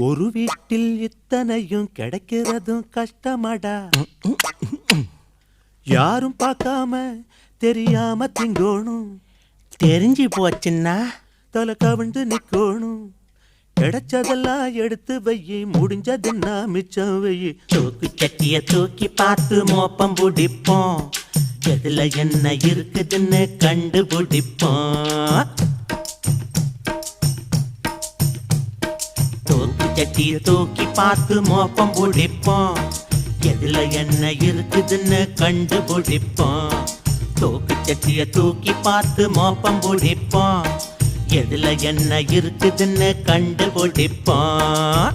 ஒரு வீட்டில் இத்தனையும் கிடைக்கிறதும் கஷ்டமாடா. யாரும் பார்க்காம தெரியாம திங்கோணும். தெரிஞ்சு போச்சுன்னா தலை கவிழ்ந்து நிக்கோணும். கிடைச்சதெல்லாம் எடுத்து வையி, முடிஞ்சதுன்னா மிச்சம் வையி. தூக்கு சட்டிய தூக்கி பார்த்து மோப்பம் பிடிப்போம். எதுல என்ன இருக்குதுன்னு கண்டுபிடிப்போம். தூக்கு சட்டிய தூக்கி பார்த்து மோப்பம் பிடிப்போம். எதுல என்ன இருக்குதுன்னு கண்டுபிடிப்போம். தூக்கு சட்டிய தூக்கி பார்த்து மோப்பம் பிடிப்போம். எதுல என்ன இருக்குதுன்னு கண்டுபிடிப்போம்.